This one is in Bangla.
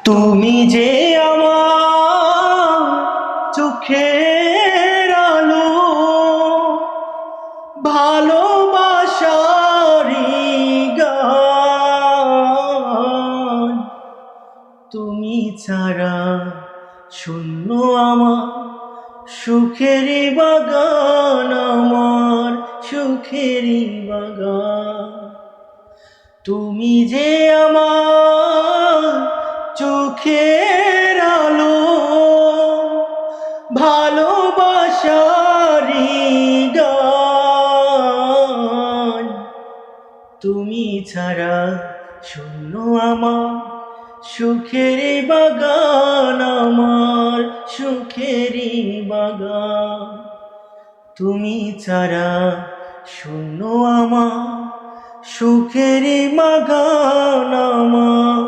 তুমি যে আমার চোখের আলো, ভালোবাসারি গান। তুমি ছাড়া শূন্য আমার সুখেরই বাগান, আমার সুখেরই বাগান। তুমি যে আমার চোখের আলো, ভালোবাসারি গান। তুমি ছাড়া শূন্য আমার সুখেরই বাগান, আমার সুখেরই বাগান। তুমি ছাড়া শূন্য আমার সুখেরই বাগান, আমার